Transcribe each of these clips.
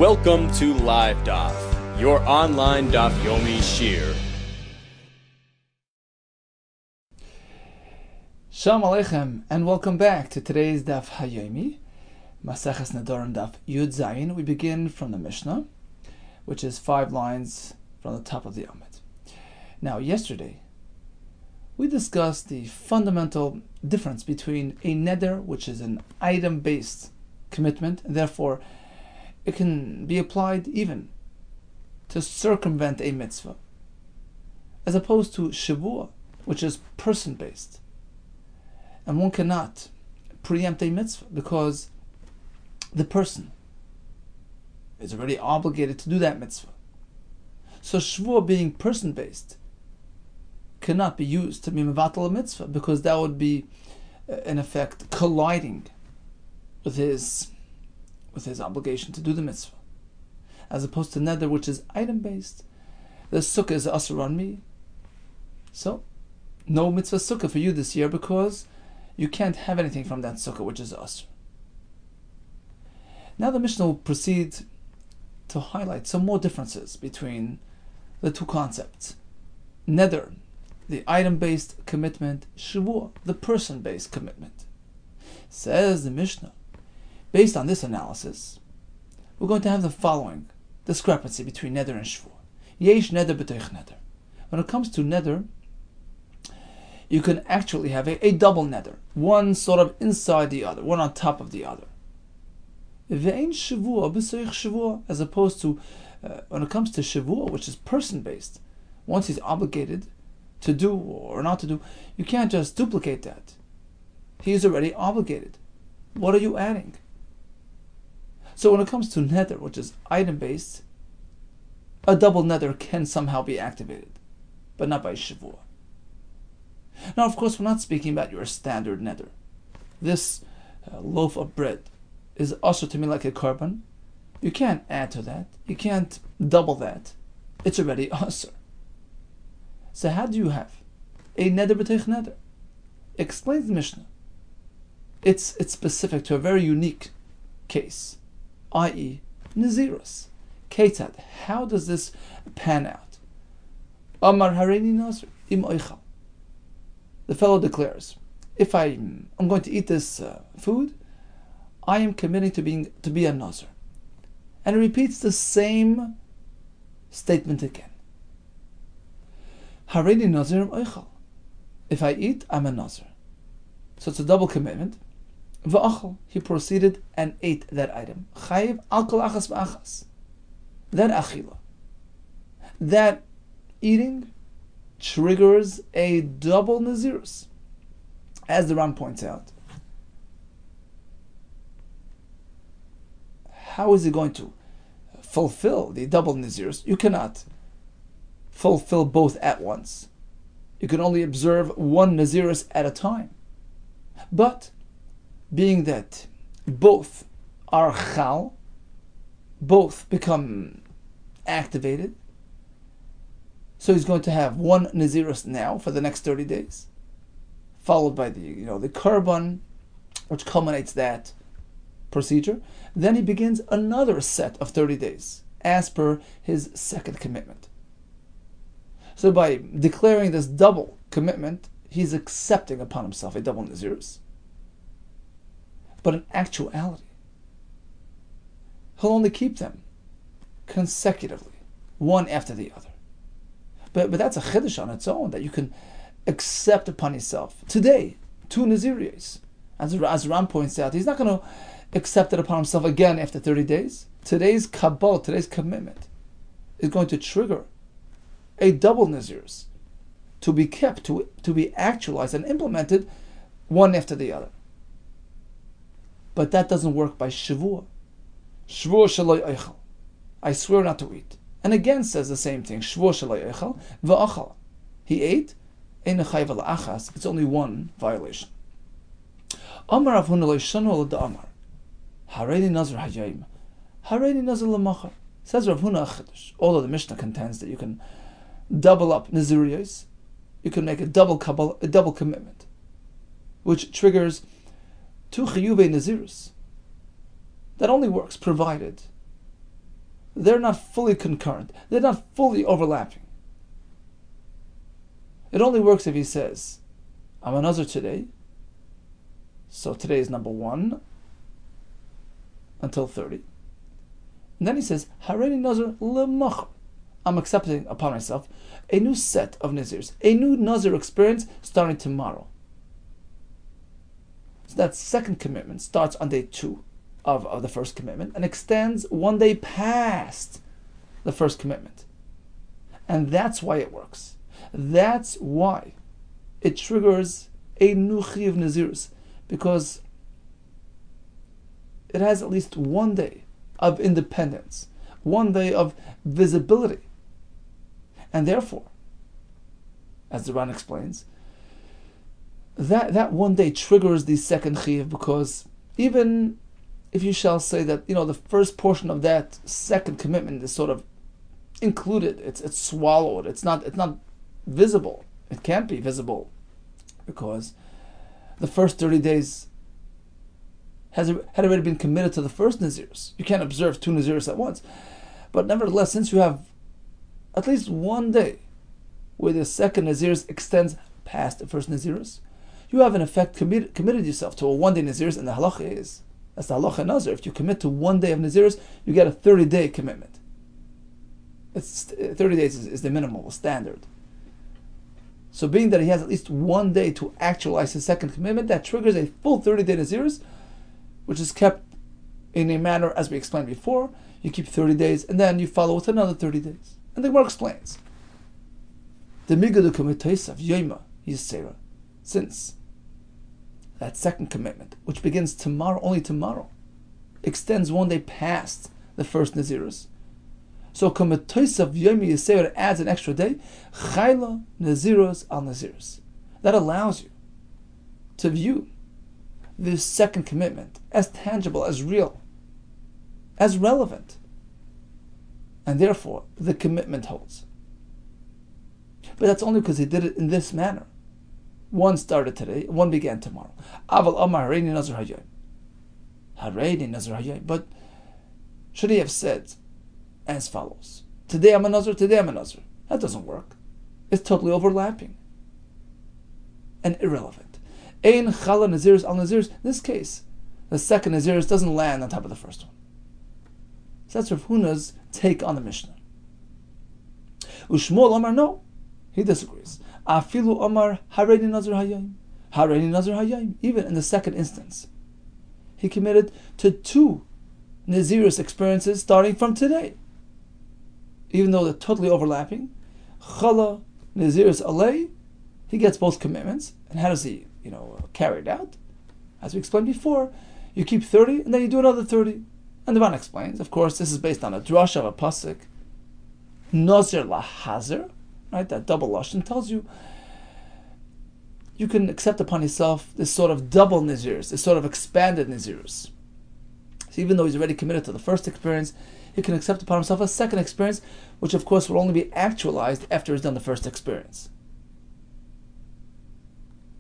Welcome to Live Daf, your online Daf Yomi Shir. Shalom Aleichem, and welcome back to today's Daf Hayomi, Maseches Nedarim Daf Yud Zayin. We begin from the Mishnah, which is 5 lines from the top of the Amud. Now, yesterday, we discussed the fundamental difference between a neder, which is an item-based commitment, and therefore it can be applied even to circumvent a mitzvah, as opposed to shavua, which is person-based. And one cannot preempt a mitzvah because the person is already obligated to do that mitzvah. So shavua, being person-based, cannot be used to be mevatel a mitzvah because that would be, in effect, colliding with his obligation to do the mitzvah. As opposed to neder, which is item-based. The sukkah is asur on me. So, no mitzvah sukkah for you this year because you can't have anything from that sukkah, which is asur. Now the Mishnah will proceed to highlight some more differences between the two concepts. Neder, the item-based commitment; shavua, the person-based commitment. Says the Mishnah, based on this analysis, we're going to have the following discrepancy between neder and shavua. Yesh neder b'teich neder. When it comes to neder, you can actually have a double neder, one sort of inside the other, one on top of the other. Ve'ein shavua b'seich shavua, as opposed to when it comes to shavua, which is person-based, once he's obligated to do or not to do, you can't just duplicate that. He's already obligated. What are you adding? So when it comes to neder, which is item-based, a double neder can somehow be activated, but not by shavua. Now, of course, we're not speaking about your standard neder. This loaf of bread is asur to me like a korban. You can't add to that. You can't double that. It's already asur. So how do you have a neder b'teich neder? Explains the Mishnah. It's specific to a very unique case, i.e., Nazirus. Ketzad, how does this pan out? Amar hareini nazir im oichal. The fellow declares, if I'm going to eat this food, I am committing to be a nazir. And he repeats the same statement again. Hareini nazir im oichal. If I eat, I'm a nazir. So it's a double commitment. V'achal, he proceeded and ate that item. Chayiv al kol achas v'achas. That achila, that eating, triggers a double nazirus. As the Ran points out, how is he going to fulfill the double nazirus? You cannot fulfill both at once. You can only observe one nazirus at a time. But being that both are chal, both become activated, so he's going to have one nazirus now for the next 30 days, followed by the korban, which culminates that procedure. Then he begins another set of 30 days, as per his second commitment. So by declaring this double commitment, he's accepting upon himself a double nazirus. But in actuality, he'll only keep them consecutively, one after the other. But that's a chiddush on its own, that you can accept upon yourself. Today, 2 naziriyos. As Ram points out, he's not going to accept it upon himself again after 30 days. Today's kabbalah, today's commitment, is going to trigger a double nazirus to be kept, to be actualized and implemented one after the other. But that doesn't work by shavua. Shavua shaloi eichel. I swear not to eat. And again says the same thing. Shavua shaloi eichel v'achal. He ate. Ein chayiv la'achas. It's only one violation. Amar Rav Huna lo yishanu l'da amar. Hareini nazir hayayim. Hareini nazir l'machar. Says Rav Huna Chiddush. Although the Mishnah contends that you can double up naziriyos, you can make a double commitment, which triggers 2 chiyuvei nazirus. That only works provided they're not fully concurrent. They're not fully overlapping. It only works if he says, I'm a Nazir today, so today is number 1 until 30. And then he says, Hareini Nazir lemachar. I'm accepting upon myself a new set of Nazirs, a new Nazir experience starting tomorrow. So that second commitment starts on day 2 of the first commitment and extends 1 day past the first commitment. And that's why it works. That's why it triggers a new Chiyuv Nazirus, because it has at least 1 day of independence, 1 day of visibility. And therefore, as the Ran explains, that 1 day triggers the second Chiyuv, because even if you shall say that, the first portion of that second commitment is sort of included, it's swallowed, it's not visible. It can't be visible because the first 30 days had already been committed to the first Naziris. You can't observe 2 Naziris at once. But nevertheless, since you have at least 1 day where the second Naziris extends past the first Naziris, you have in effect committed yourself to a 1 day Naziris, and the halacha is, that's the halacha Nazir. If you commit to 1 day of Naziris, you get a 30-day commitment. It's 30 days is the minimal standard. So being that he has at least 1 day to actualize his second commitment, that triggers a full 30-day Naziris, which is kept in a manner as we explained before. You keep 30 days and then you follow with another 30 days. And the Gemara explains, the migadu commitaisav yoima yisera, since that second commitment, which begins tomorrow, only tomorrow, extends 1 day past the first Naziris. So commitaisav yoima yisera adds an extra day, chayla naziros al naziros. That allows you to view this second commitment as tangible, as real, as relevant. And therefore, the commitment holds. But that's only because he did it in this manner. 1 started today, 1 began tomorrow. Aval Amar Hareini Nazir Hayom. Hareini Nazir Hayom. But should he have said as follows: today I'm a Nazir, today I'm a Nazir? That doesn't work. It's totally overlapping and irrelevant. Ein Chala Naziris al Naziris. In this case, the second Naziris doesn't land on top of the first one. So that's Rav Huna's take on the Mishnah. Ushmuel Amar, no, he disagrees. Afilu Amar Hareini Nazir Hayom. Hareini Nazir Hayom. Even in the second instance, he committed to 2 Naziris experiences starting from today. Even though they're totally overlapping, Chala Naziris Alei, he gets both commitments. And how does he, carry it out? As we explained before, you keep 30 and then you do another 30. And the Ran explains, of course, this is based on a drasha of a pasuk, Nazir lahazer, right? That double lashon tells you can accept upon yourself this sort of double nazirs, this sort of expanded nazirs. So even though he's already committed to the first experience, he can accept upon himself a second experience, which of course will only be actualized after he's done the first experience.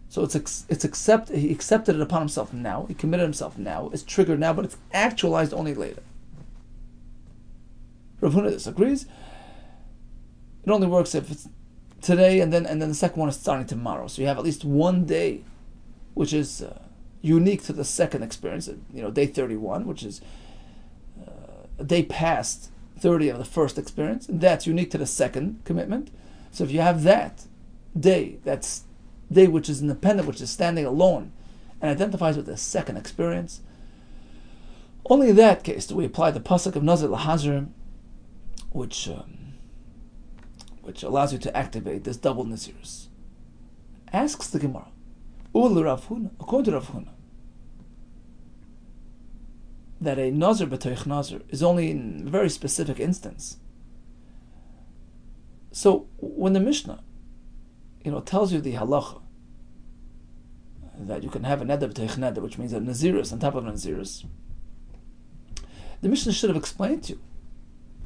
So he accepted it upon himself now, he committed himself now, it's triggered now, but it's actualized only later. Rav Huna disagrees. It only works if it's today and then the second one is starting tomorrow. So you have at least 1 day, which is unique to the second experience, day 31, which is a day past 30 of the first experience, and that's unique to the second commitment. So if you have that day, that's day which is independent, which is standing alone, and identifies with the second experience, only in that case do we apply the pasuk of Nazir Lahazir, which allows you to activate this double Naziris. Asks the Gemara, according to Rav Huna, that a Nazir b'toich Nazir is only in a very specific instance. So when the Mishnah tells you the halacha that you can have a neder b'toich neder, which means a naziris on top of a naziris, the Mishnah should have explained to you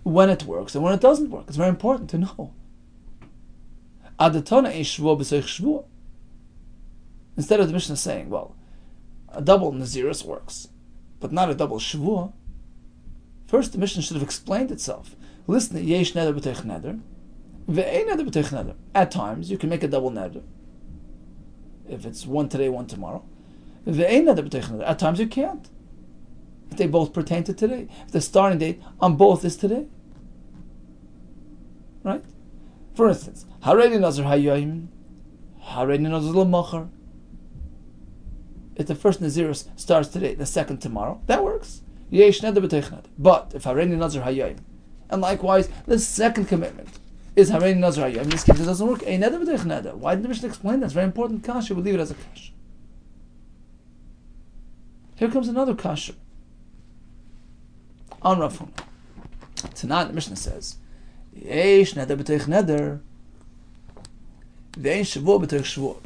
when it works and when it doesn't work. It's very important to know. Adatona ein shvuah b'soich shvuah. Instead of the Mishnah saying, well, a double naziris works, but not a double shvuah, First, the Mishnah should have explained itself. Listen, yesh neder b'teich neder, ve'ein neder b'teich neder. At times, you can make a double neder. If it's one today, one tomorrow. Ve'ein neder b'teich neder. At times, you can't. If they both pertain to today. If the starting date on both is today. Right? For instance, Haredi Nazar Hayyim, Haredi Nazar L'Machar. If the first Nazirus starts today, the second tomorrow, that works. Yesh neder b'teich neder. But if Haredi Nazar Hayyim, and likewise, the second commitment is Haredi Nazar Hayyim, in this case it doesn't work. Ein neder b'teich neder. Why didn't the Mishnah explain that? It's very important kasha. We leave it as a kasha. Here comes another kasha. On Rav Huna. Tonight the Mishnah says, Yesh neder b'teich neder, ve'ein shvuah b'teich shvuah.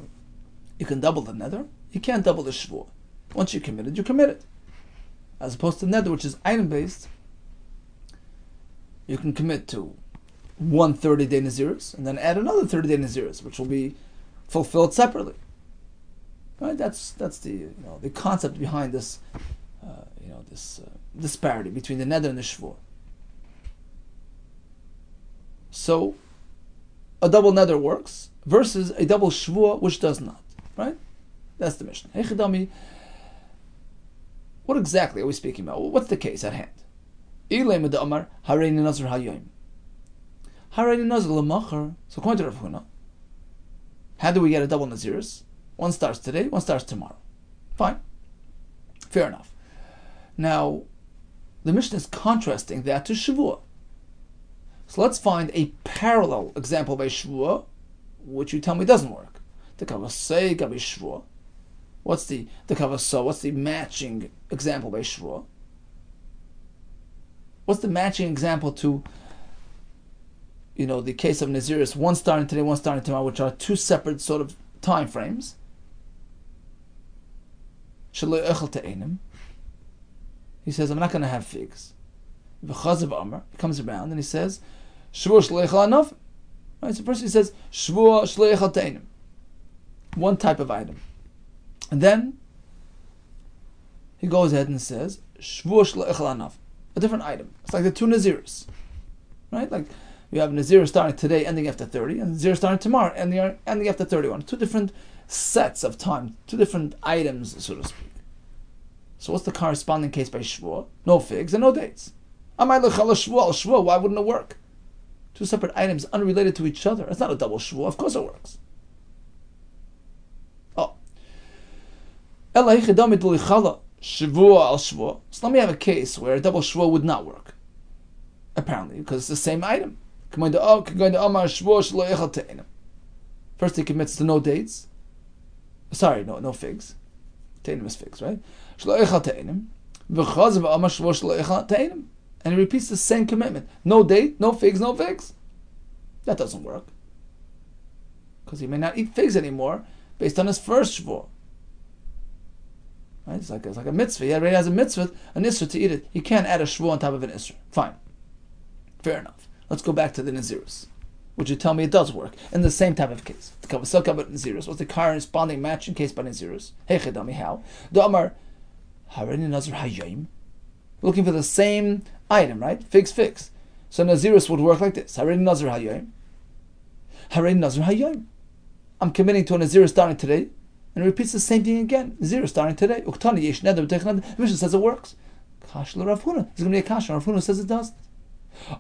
You can double the neder, you can't double the shvuah. Once you're committed, you're committed. As opposed to neder, which is item-based, you can commit to one 30-day Nazirus, and then add another 30-day Nazirus, which will be fulfilled separately. Right? That's the the concept behind this this disparity between the neder and the shvuah. So, a double neder works versus a double shvuah which does not. Right? That's the Mishnah. Hey Chidami, what exactly are we speaking about? What's the case at hand? Ilay medamar harei nazar hayyim. Harei nazar l'machar. So according to Rav Huna, how do we get a double nazirus? One starts today, one starts tomorrow. Fine. Fair enough. Now, the Mishnah is contrasting that to Shavuot. So let's find a parallel example by Shavuot, which you tell me doesn't work. The Kavasei Gabi Shavuot. What's the Kavasei? What's the matching example by Shavuot? What's the matching example to, the case of Nazirus, one starting today, one starting tomorrow, which are two separate sort of time frames? He says, I'm not going to have figs. He comes around and he says, Shvuah shleichal anav. Right, so first he says, Shvuah shleichal te'enim. One type of item. And then he goes ahead and says, Shvuah shleichal anav. A different item. It's like the two Nazirus. Right? Like you have Nazir starting today, ending after 30, and Nazir starting tomorrow, ending after 31. Two different sets of time, two different items, so to speak. So what's the corresponding case by Shvuah? No figs and no dates. Amay lechala Shvuah, why wouldn't it work? Two separate items unrelated to each other. It's not a double Shvuah. Of course it works. Oh. Ela hichidami d'lichala Shvuah al Shvuah. So let me have a case where a double Shvuah would not work. Apparently, because it's the same item. First he commits to no dates. Sorry, no figs. Te'enim is figs, right? And he repeats the same commitment. No date, no figs, no figs. That doesn't work. Because he may not eat figs anymore based on his first shvuah. Right? It's like a mitzvah. He already has a mitzvah, an isra to eat it. He can't add a shvuah on top of an isra. Fine. Fair enough. Let's go back to the Nazirus. Would you tell me it does work? In the same type of case. The Kavasel Kabat Nazirus. What's the corresponding matching case by Nazirus? Hey Chidami, how? The Amar Hareni Nazir Hayyim. Looking for the same item, right? Figs. So Nazirus would work like this. Hareni Nazir Hayyim. Hareni Nazir Hayyim. I'm committing to a Nazirus starting today, and it repeats the same thing again. Nazirus starting today. Uktani Yesh Neder B'Teich Neder. The Mishnah says it works. Kash le Rav Huna. There's going to be a kash. Rav Huna says it doesn't.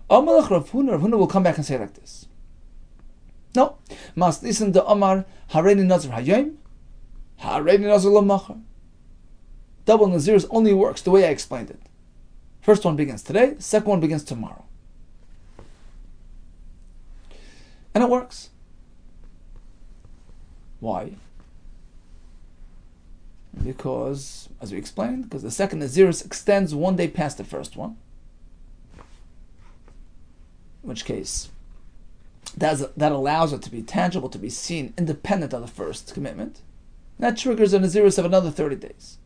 Amalach Rav Huna will come back and say like this. No. Mas listen to Amar Hareni Nazir Hayyim. Hareni Nazir L'Machar. Double Nazirus only works the way I explained it. First one begins today, second one begins tomorrow. And it works. Why? Because, as we explained, because the second Nazirus extends one day past the first one. In which case, that allows it to be tangible, to be seen, independent of the first commitment. And that triggers a Nazirus of another 30 days.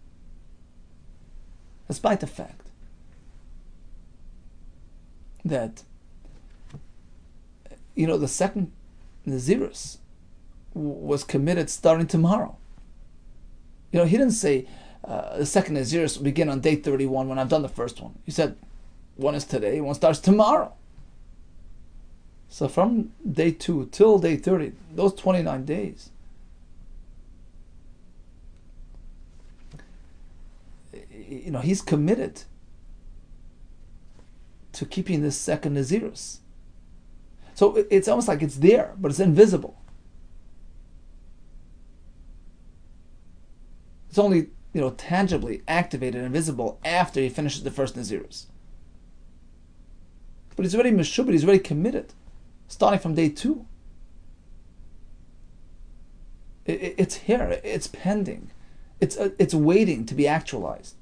Despite the fact that, the second Nazirus was committed starting tomorrow. He didn't say the second Nazirus will begin on day 31 when I've done the first one. He said One is today, one starts tomorrow. So from day 2 till day 30, those 29 days, he's committed to keeping this second Nazirus. So it's almost like it's there, but it's invisible. It's only tangibly activated and visible after he finishes the first Nazirus. But he's already meshubed, he's already committed, starting from day 2. It's here, it's pending, it's waiting to be actualized.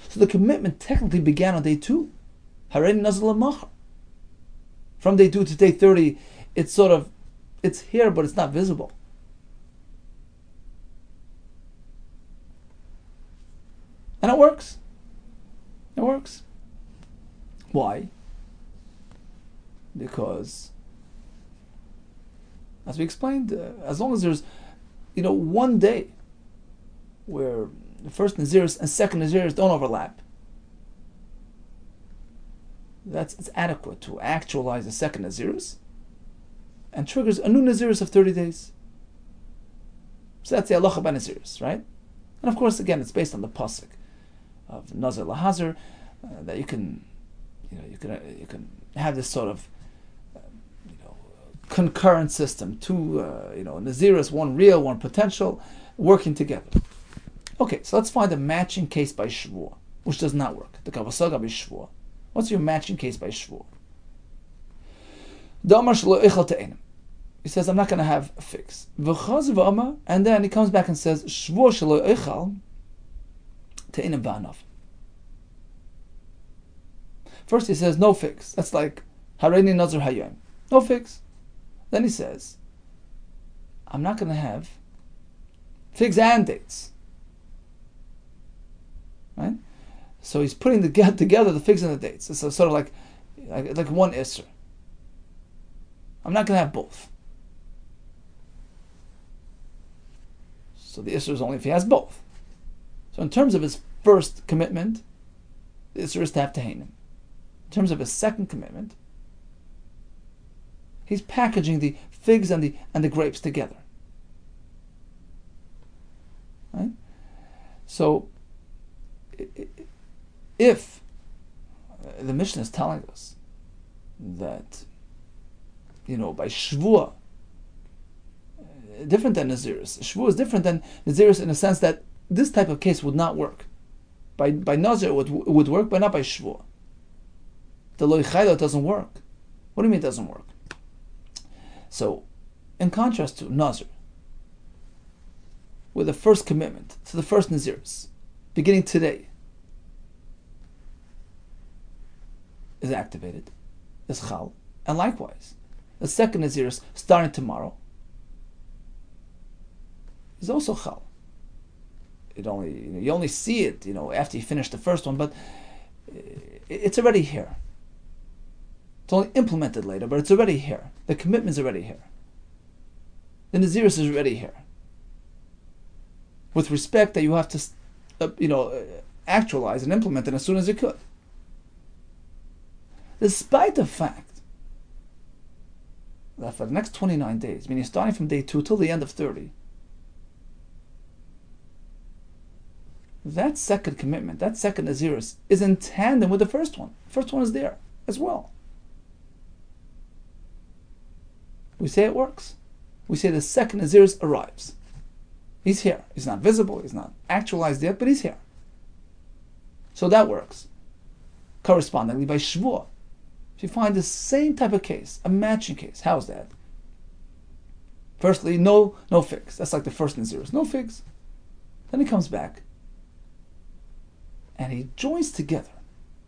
So the commitment technically began on day 2. Harei nazar l'machar. From day 2 to day 30, it's here, but it's not visible. And it works. It works. Why? Because, as we explained, as long as there's, one day where the first Naziris and second Naziris don't overlap, it's adequate to actualize the second Naziris and triggers a new Naziris of 30 days. So that's the halacha by Naziris, right? And of course, again, it's based on the pasuk of Nazir Lahazir, that you can have this sort of concurrent system, two Naziris, one real, one potential, working together. Okay, so let's find a matching case by Shvuah, which does not work. The Kavasaga by Shvuah. What's your matching case by Shvuah? He says, I'm not going to have a fix. And then he comes back and says, Shvuah shelo eichal te'inim va'anav. First he says, no fix. That's like, Hareini nazar hayom. No fix. Then he says, I'm not going to have figs and dates. Right? So he's putting together the figs and the dates. It's sort of like one Isser. I'm not going to have both. So the Isser is only if he has both. So in terms of his first commitment, the Isser is to have Tehanim. In terms of his second commitment, he's packaging the figs and the grapes together. Right? So if the Mishnah is telling us that, by Shvuah, different than Naziris, Shvuah is different than Naziris in the sense that this type of case would not work. By Nazir it would work, but not by Shvuah. The Lo Yichaylo doesn't work. What do you mean it doesn't work? So, in contrast to Nazir, with the first commitment to the first Naziris, beginning today, is activated, is Chal, and likewise, the second Naziris, starting tomorrow, is also Chal. You only see it, after you finish the first one, but it's already here. It's only implemented later, but it's already here. The commitment is already here. The Naziris is already here. With respect that you have to, actualize and implement it as soon as you could. Despite the fact that for the next 29 days, meaning starting from day 2 till the end of 30, that second commitment, that second Naziris, is in tandem with the first one. The first one is there as well. We say it works. We say the second Naziris arrives. He's here. He's not visible, he's not actualized yet, but he's here. So that works. Correspondingly, by Shvuah, if you find the same type of case, a matching case, how's that? Firstly, no fix. That's like the first Naziris. No fix. Then he comes back and he joins together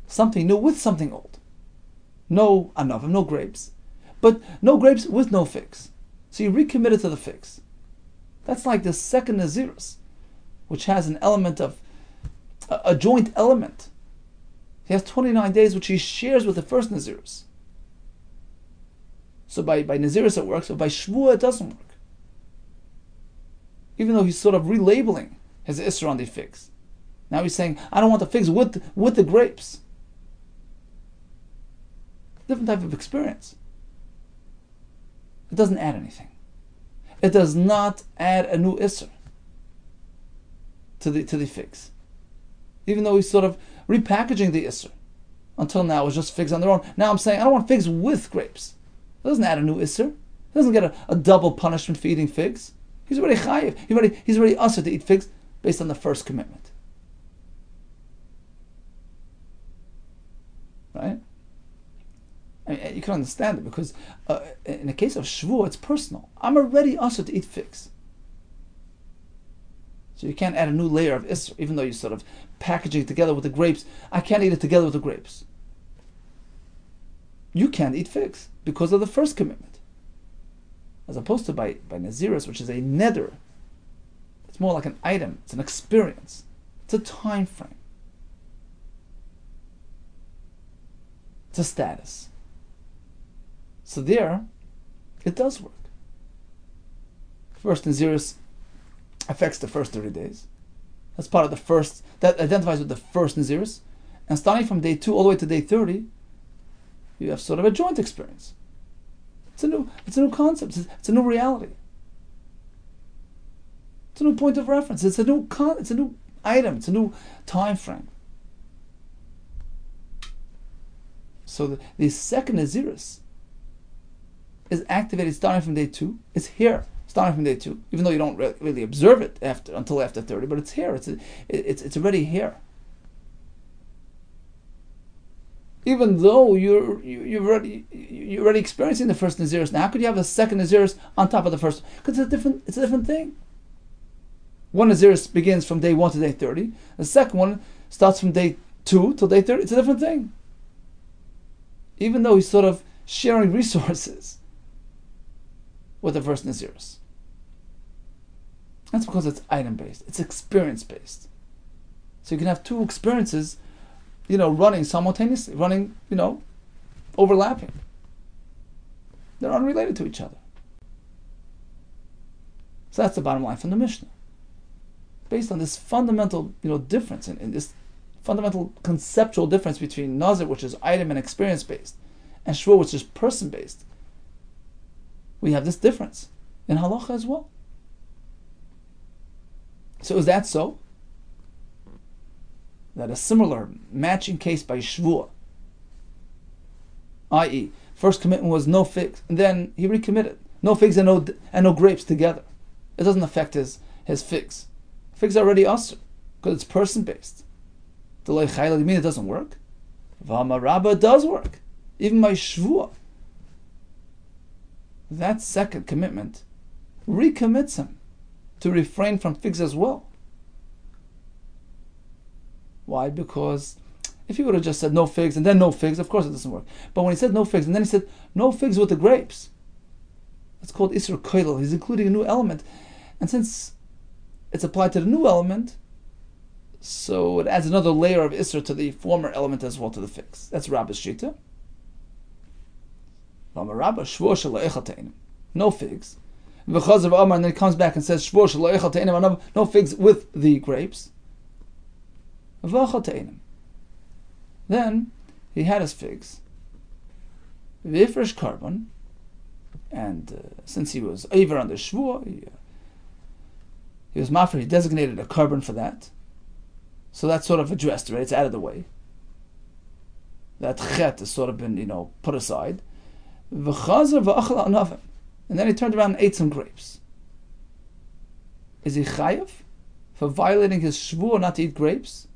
something new with something old. No anavim, no grapes. But no grapes with no fix. So you recommitted to the fix. That's like the second Naziris, which has an element of a joint element. He has 29 days which he shares with the first Naziris. So by Naziris it works, but by Shvuah it doesn't work. Even though he's sort of relabeling his Isra on the figs. Now he's saying, I don't want the figs with the grapes. different type of experience. It doesn't add anything. It does not add a new isser to the figs. Even though he's sort of repackaging the isser. Until now it was just figs on their own. Now I'm saying I don't want figs with grapes. It doesn't add a new isser. He doesn't get a double punishment for eating figs. He's already chayiv. He's already usher to eat figs based on the first commitment. Right? I mean, you can understand it because in the case of shvuah, it's personal. I'm already usher to eat figs. So you can't add a new layer of isser, even though you're sort of packaging it together with the grapes. I can't eat it together with the grapes. You can't eat figs because of the first commitment. As opposed to by Naziris, which is a neder. It's more like an item. It's an experience. It's a time frame. It's a status. So there, it does work. First Naziris affects the first 30 days. That's part of the first, that identifies with the first Naziris. And starting from day 2 all the way to day 30, you have sort of a joint experience. It's a new concept. It's a new reality. It's a new point of reference. It's a new item. It's a new time frame. So the second Naziris is activated starting from day 2. It's here starting from day 2, even though you don't really observe it until after 30. But it's here. It's already here. Even though you're already experiencing the first Naziris, now how could you have a second Naziris on top of the first? Because it's a different thing. One Naziris begins from day 1 to day 30. The second one starts from day 2 till day 30. It's a different thing. Even though he's sort of sharing resources with the first Naziris. That's because it's item-based. It's experience-based. So you can have two experiences, running simultaneously, overlapping. They're unrelated to each other. So that's the bottom line from the Mishnah. Based on this fundamental, difference in this fundamental conceptual difference between Nazir, which is item and experience-based, and Shvuah, which is person-based, we have this difference in halacha as well. So is that so? That a similar matching case by Shvuah, i.e., first commitment was no figs, and then he recommitted. No figs and no grapes together. It doesn't affect his figs. Figs are already usher, because it's person-based. The localfile, you mean it doesn't work? V'amarabba does work. Even by Shvuah. That second commitment recommits him to refrain from figs as well. Why? Because if he would have just said no figs and then no figs, of course it doesn't work. But when he said no figs and then he said no figs with the grapes, that's called Isser Koilel. He's including a new element. And since it's applied to the new element, so it adds another layer of Isser to the former element as well, to the figs. That's Rabbi's Shita. No figs. And then he comes back and says no figs with the grapes. Then he had his figs. V'ifresh carbon, and since he was over on the Shvuah, he was mafir. He designated a carbon for that. So that's sort of addressed, right? It's out of the way. That chet has sort of been, put aside. And then he turned around and ate some grapes. Is he chayav for violating his shvuah not to eat grapes?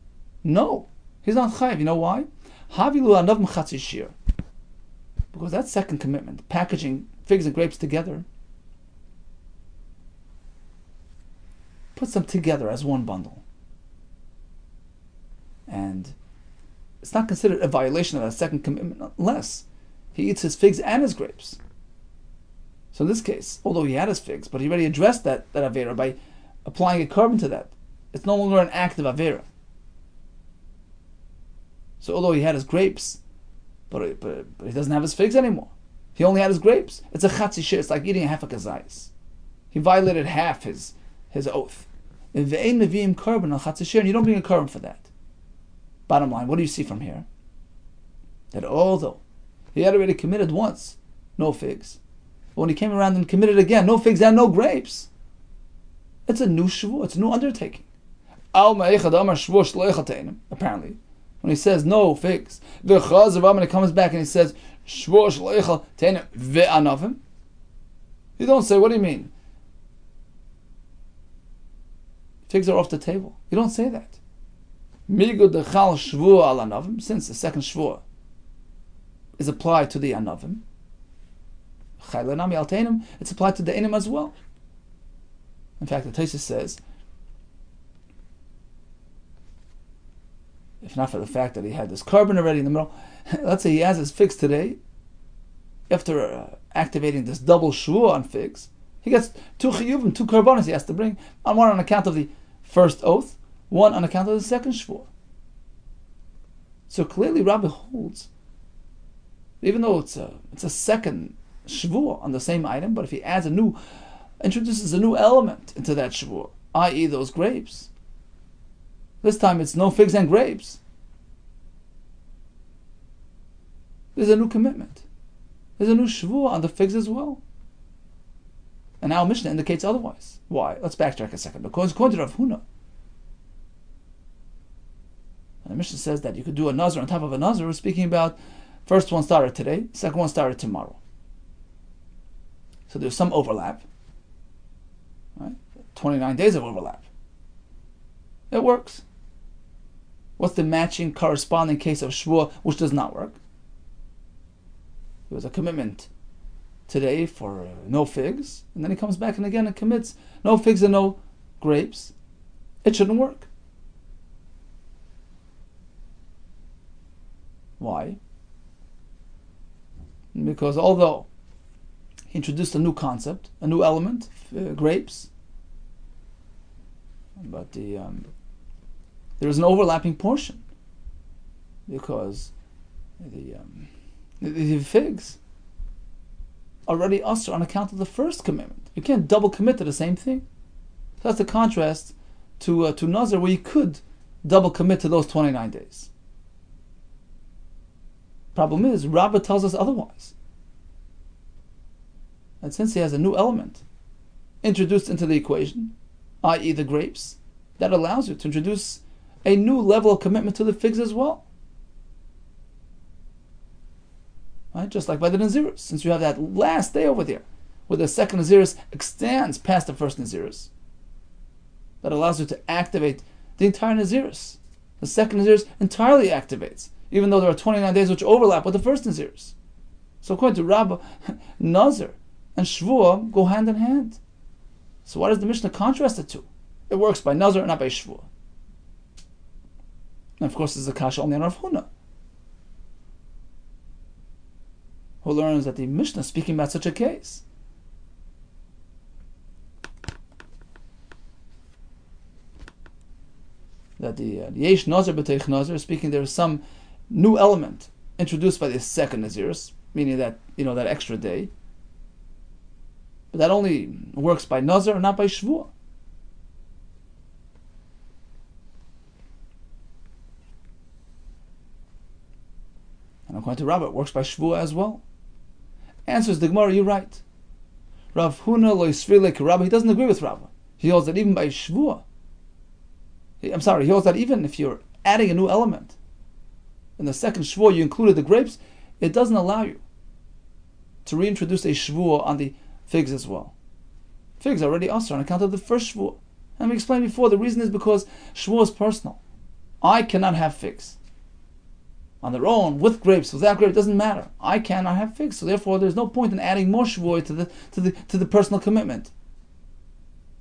No, he's not chayav. You know why? Because that second commitment, packaging figs and grapes together, puts them together as one bundle. And it's not considered a violation of that second commitment unless he eats his figs and his grapes. So in this case, although he had his figs, but he already addressed that Avera by applying a carbon to that. It's no longer an active Avera. So although he had his grapes, but he doesn't have his figs anymore. He only had his grapes. It's a chatzi shir. It's like eating a half a kazayis. He violated half his oath. And you don't bring a carbon for that. Bottom line, what do you see from here? That although He had already committed once, no figs. But when he came around and committed again, no figs and no grapes. It's a new shvuah, it's a new undertaking. Apparently, when he says no figs, when he comes back and he says shvuah ve'anavim, you don't say, what do you mean? Figs are off the table. You don't say that. Since the second shvuah is applied to the anavim, it's applied to the enim as well. In fact, the Tosfos says, if not for the fact that he had this carbon already in the middle, let's say he has his figs today, after activating this double shvuah on figs, he gets 2 chiyuvim, 2 karbonos he has to bring, one on account of the first oath, one on account of the second shvuah. So clearly Rabbi holds, even though it's a second shvuah on the same item, but if he introduces a new element into that shvuah, i.e. those grapes, this time it's no figs and grapes, there's a new commitment. There's a new shvuah on the figs as well. And our Mishnah indicates otherwise. Why? Let's backtrack a second. Because according to Rav Huna, and the Mishnah says that you could do a nazar on top of a nazar. We're speaking about first one started today, second one started tomorrow. So there's some overlap. Right? 29 days of overlap. It works. What's the matching corresponding case of shvuah which does not work? There was a commitment today for no figs, and then he comes back and again and commits no figs and no grapes. It shouldn't work. Why? Because although he introduced a new concept, a new element, grapes, but there is an overlapping portion, because the figs already usher on account of the first commitment. You can't double commit to the same thing. So that's the contrast to Nazar, where you could double commit to those 29 days. Problem is, Rabbah tells us otherwise. And since he has a new element introduced into the equation, i.e. the grapes, that allows you to introduce a new level of commitment to the figs as well. Right? Just like by the Nazirus, since you have that last day over there, where the second Nazirus extends past the first Nazirus, that allows you to activate the entire Nazirus. The second Nazirus entirely activates, even though there are 29 days which overlap with the first Nazirus. So according to Rabbah, Nazir and Shvuah go hand in hand. So why does the Mishnah contrast the two? It works by Nazir and not by Shvuah. And of course, this is a kasha only on Rav Huna, who learns that the Mishnah is speaking about such a case. That the Yesh Nazir B'teich Nazir is speaking, there is some new element introduced by the second Nazirus, meaning that, that extra day. But that only works by Nazir and not by Shvuah. And according to Rabbah, it works by Shvuah as well. Answers the Gemara, you're right. Rav Huna lo yisfir like Rabbah, he doesn't agree with Rabbah. He holds that even by Shvuah, he holds that even if you're adding a new element, in the second Shvuah you included the grapes, it doesn't allow you to reintroduce a Shvuah on the figs as well. Figs are already usher on account of the first Shvuah. And we explained before, the reason is because Shvuah is personal. I cannot have figs on their own, with grapes, without grapes, it doesn't matter. I cannot have figs, so therefore there's no point in adding more Shavuot to the personal commitment,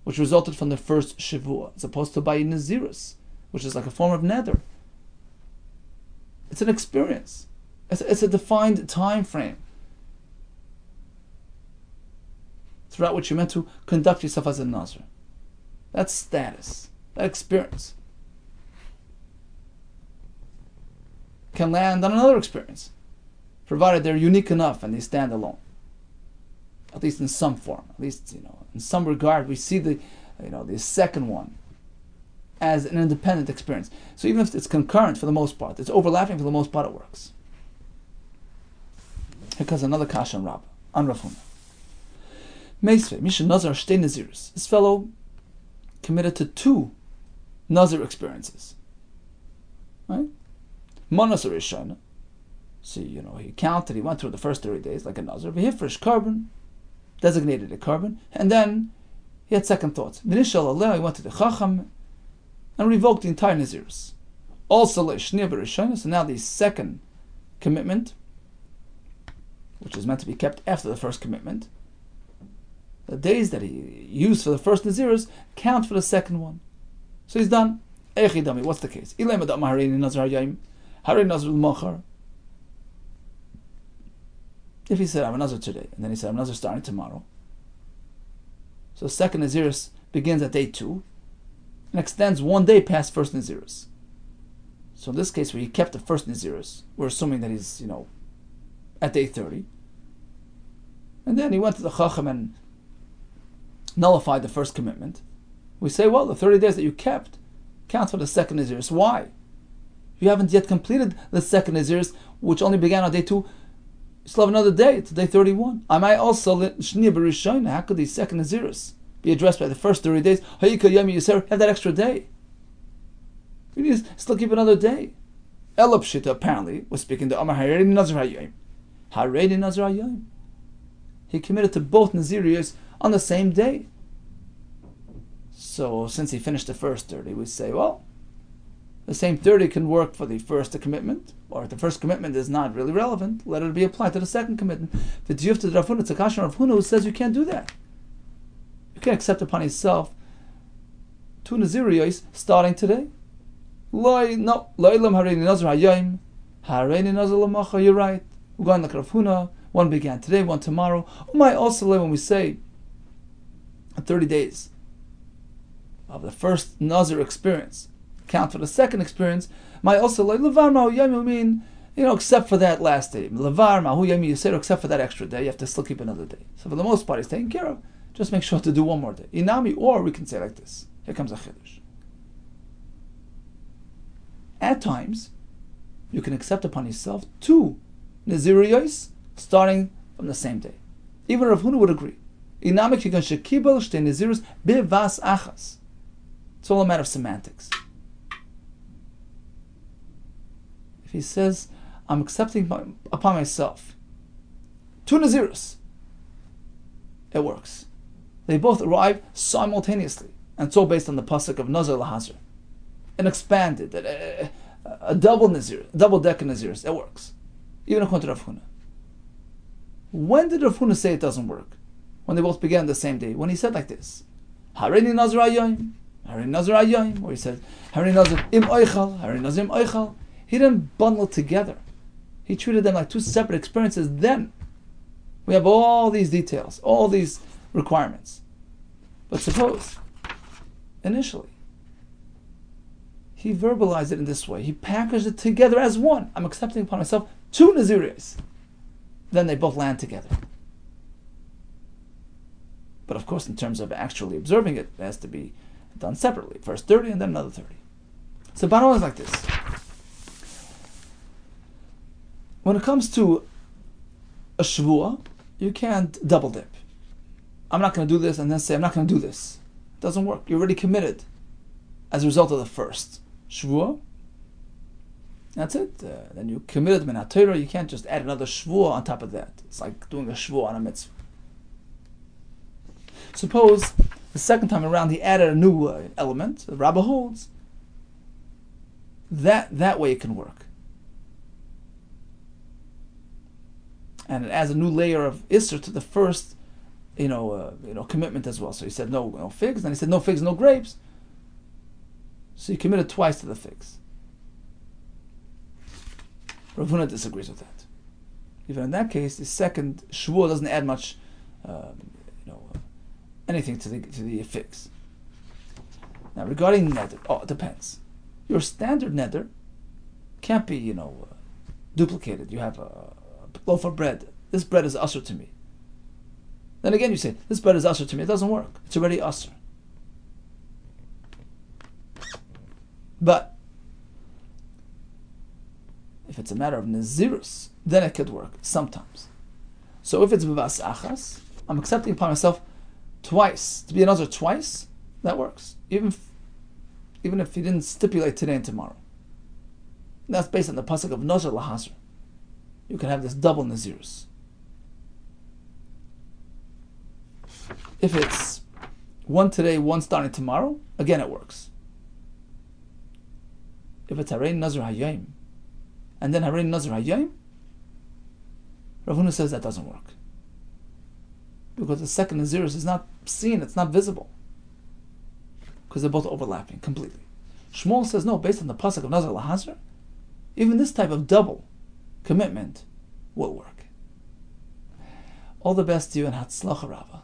which resulted from the first Shavuot, as opposed to by Nazirus, which is like a form of nether. It's an experience. It's a defined time frame throughout which you're meant to conduct yourself as a Nazir. That status, that experience, can land on another experience, provided they're unique enough and they stand alone. At least in some form, at least in some regard, we see the second one as an independent experience. So even if it's concurrent for the most part, it's overlapping for the most part, it works. Because another kasha on Rabbah, on Rav Huna. Meisve, Misha Nazar Shtei Naziris. This fellow committed to 2 Nazir experiences. Right? Manas Rishona. So, he counted, he went through the first 30 days like a Nazir. V'hifresh carbon, designated a carbon, and then he had second thoughts. V'nishal Aleh, he went to the Chacham and revoked the entire Naziris. Also, Leishnia B'Rishona, so now the second commitment, which is meant to be kept after the first commitment, the days that he used for the first Naziris count for the second one. So he's done. Echidami, what's the case? If he said, I'm a Nazir today, and then he said, I'm a Nazir starting tomorrow. So second Naziris begins at day 2 and extends 1 day past first Naziris. So in this case where he kept the first Naziris, we're assuming that he's, at day 30. And then he went to the Chacham and nullified the first commitment. We say, well, the 30 days that you kept count for the second Naziris. Why? You haven't yet completed the second Naziris, which only began on day 2. You still have another day, to day 31. I might also, how could the second Naziris be addressed by the first 30 days? Have that extra day. You need to still keep another day. Elab Shita apparently was speaking to Amar Haredi Nazir Hayom. Haredi Nazir Hayom. He committed to both Naziriyos on the same day. So since he finished the first 30, we say, well, the same 30 can work for the first commitment, or if the first commitment is not really relevant, let it be applied to the second commitment. The Diyuf to Rav Huna, it's a kasha Rav Huna who says you can't do that. You can't accept upon yourself 2 Naziriyos starting today. You're right. We're going like Rav Huna. One began today, one tomorrow. Also, when we say 30 days of the first Nazir experience count for the second experience, also mean, except for that last day. Except for that extra day, you have to still keep another day. So for the most part, it's taken care of. Just make sure to do 1 more day. Inami, or we can say like this. Here comes a chiddush. At times, you can accept upon yourself 2 Naziriyos starting from the same day. Even Rav Huna would agree. It's all a matter of semantics. If he says, I'm accepting upon myself 2 Naziris, it works. They both arrive simultaneously. And it's all based on the pasuk of Nazir Lahazir. And expanded, a double Nazir, double decker Naziris, it works. Even according to Rav Huna. When did Rav Huna say it doesn't work? When they both began the same day. When he said like this, Harini Nazir Ayoim, Harini Nazir Ayoim, or he said, Harini Nazir Im Oichal, Harini Nazir Im Oichal. He didn't bundle it together. He treated them like 2 separate experiences. Then we have all these details, all these requirements. But suppose, initially, he verbalized it in this way. He packaged it together as one. I'm accepting upon myself 2 Naziriyos. Then they both land together. But of course, in terms of actually observing it, it has to be done separately. First 30 and then another 30. So bottom line is like this. When it comes to a Shavua, you can't double dip. I'm not going to do this and then say I'm not going to do this. It doesn't work. You're already committed as a result of the first Shavua. That's it. Then you committed Minat Torah. You can't just add another Shavua on top of that. It's like doing a Shavua on a mitzvah. Suppose the second time around he added a new element. The Rabbah holds that way it can work, and it adds a new layer of Isser to the first, commitment as well. So he said no figs, then he said no figs, no grapes. So he committed twice to the figs. Rav Huna disagrees with that. Even in that case, the second Shavuot doesn't add much, anything to the figs. Now regarding neder, it depends. Your standard neder can't be, duplicated. You have a loaf of bread. This bread is usher to me. Then again you say, this bread is usher to me. It doesn't work. It's already usher. But if it's a matter of nazirus, then it could work sometimes. So if it's b'vas achas, I'm accepting upon myself twice, to be a nazir twice, that works. Even if he didn't stipulate today and tomorrow. And that's based on the pasuk of nazir lahazir. You can have this double nazirus. If it's one today, one starting tomorrow, again it works. If it's harein nazir hayom, and then harein nazir hayom, Rav Huna says that doesn't work. Because the second nazirus is not seen, it's not visible. Because they're both overlapping completely. Shmuel says no, based on the pasuk of nazir lahazir, even this type of double commitment will work. All the best to you and Hatzlacha Rabbah.